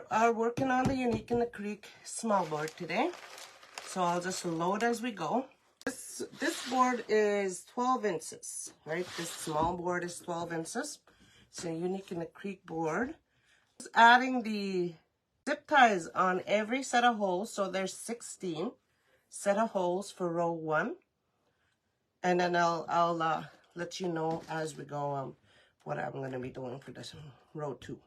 are working on the Unique in the Creek small board today. So I'll just load as we go. This board is 12 inches, right? This small board is 12 inches. It's a Unique in the Creek board. Just adding the zip ties on every set of holes. So there's 16 set of holes for row 1. And then I'll let you know as we go what I'm going to be doing for this row 2.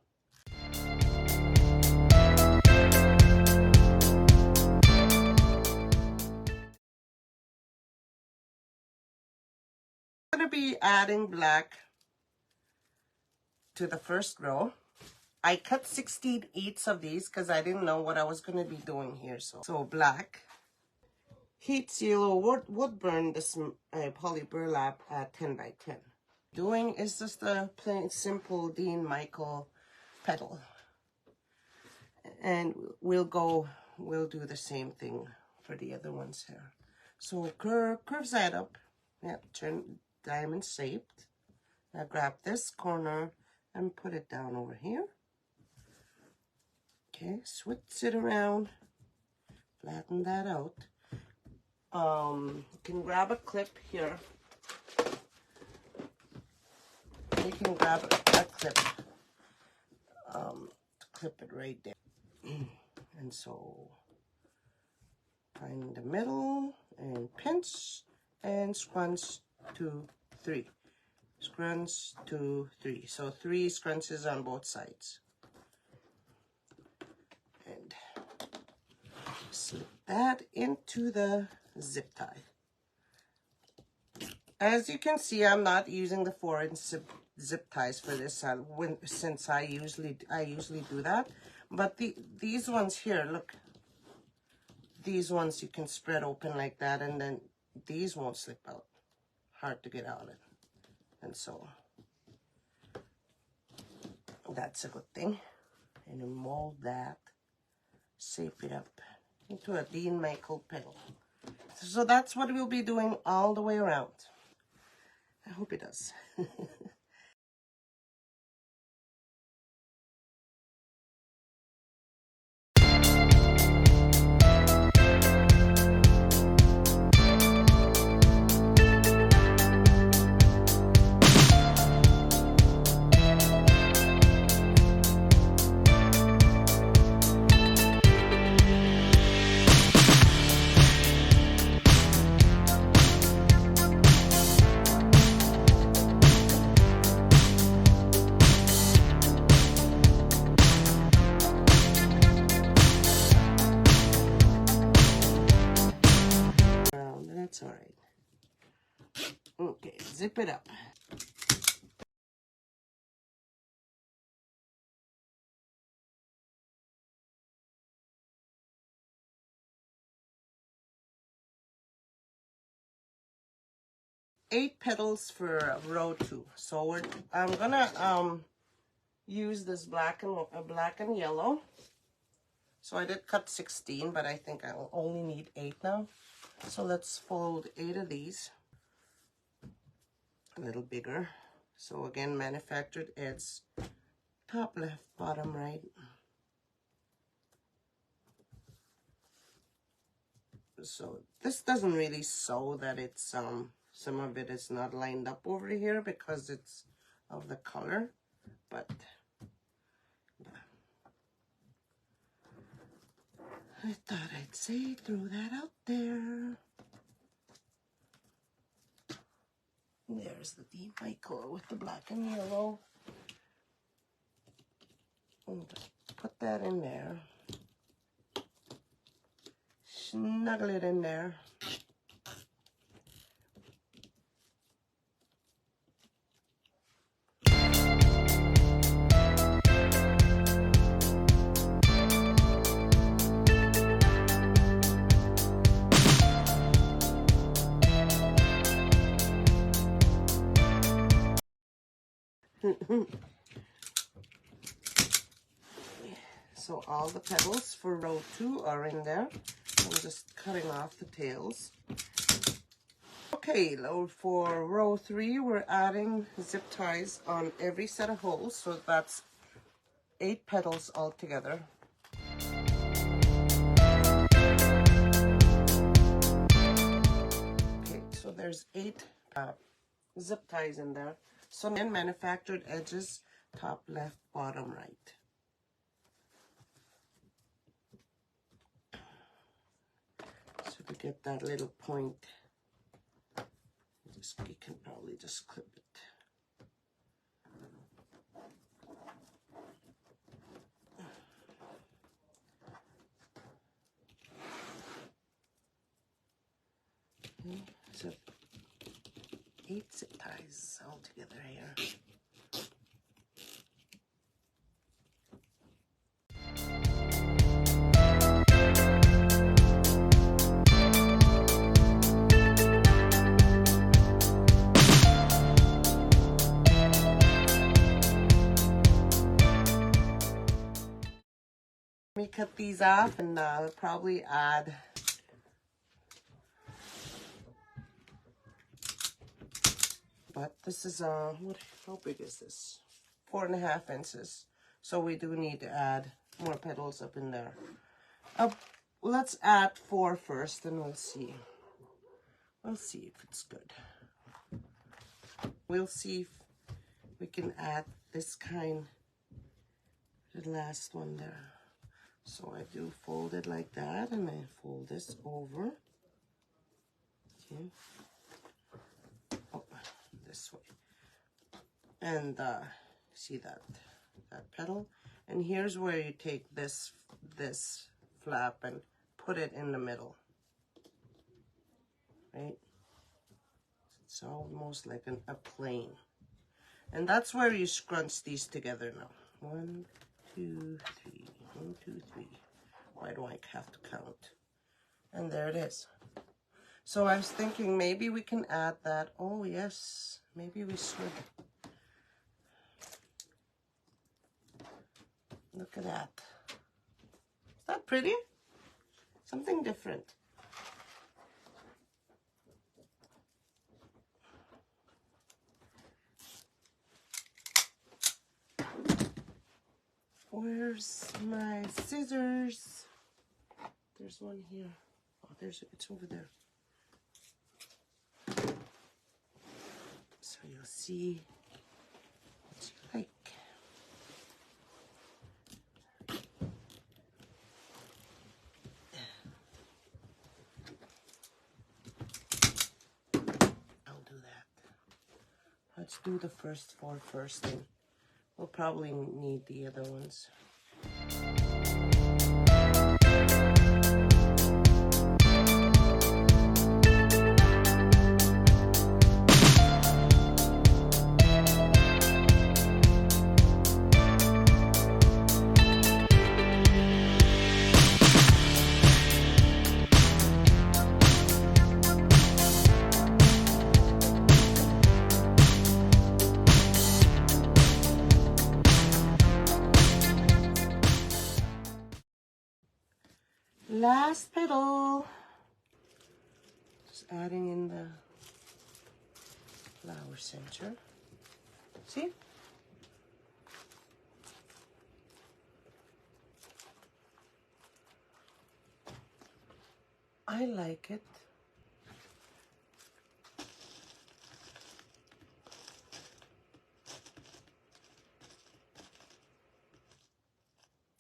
I'm going to be adding black to the first row. I cut 16/8 of these because I didn't know what I was going to be doing here. So black. Heat seal or wood burn this poly burlap at 10 by 10. Doing is just a plain simple Dean Michael petal. And we'll do the same thing for the other ones here. So curve that up. Yeah, turn diamond shaped. Now grab this corner and put it down over here. Okay, switch it around. Flatten that out. You can grab a clip here. You can grab a clip to clip it right there. And so find the middle and pinch and scrunch 2, 3. Scrunch 2, 3. So 3 scrunches on both sides. And slip that into the zip tie. As you can see, I'm not using the 4-inch zip ties for this since I usually do that. But these ones here, look, these ones you can spread open like that, and then these won't slip out. Hard to get out of it. And so that's a good thing. And you mold that, shape it up into a Dean Michael petal. So that's what we'll be doing all the way around. I hope it does. That's all right. Okay, zip it up. Eight petals for row 2. So I'm gonna use this black and yellow. So I did cut 16, but I think I'll only need 8 now. So let's fold 8 of these. A little bigger. So again, manufactured edge, top left, bottom right. So this doesn't really show that it's some of it is not lined up over here because it's of the color, but yeah. I thought I'd say throw that out there. There's the Dean Michael with the black and yellow. And just put that in there. Snuggle it in there. So all the petals for row 2 are in there. I'm just cutting off the tails. Okay, for row 3, we're adding zip ties on every set of holes. So that's 8 petals altogether. There's 8 zip ties in there. So, and manufactured edges, top left, bottom right. So to get that little point, you can probably just clip it. Okay, so 8 zip ties all together here. Let me cut these off and probably add but this is how big is this? 4.5 inches. So we do need to add more petals up in there. Let's add 4 first and we'll see. We'll see if it's good. We'll see if we can add this kind, the last one there. So I do fold it like that and I fold this over. Okay. Oh, this way. And see that petal? And here's where you take this flap and put it in the middle. Right? It's almost like a plane. And that's where you scrunch these together now. 1, 2, 3. 1, 2, 3. Why do I have to count? And there it is. So I was thinking maybe we can add that. Oh yes, maybe we should. Look at that. Is that pretty? Something different. Where's my scissors? There's one here. Oh, it's over there. So you'll see what you like. I'll do that. Let's do the first 4 first, and we'll probably need the other ones. Last petal. Just adding in the flower center. See? I like it.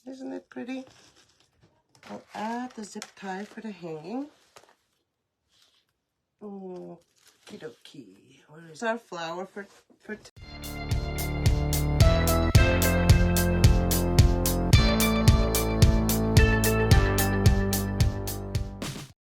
Isn't it pretty? I'll add the zip tie for the hanging. Okie dokie. Where is our flower for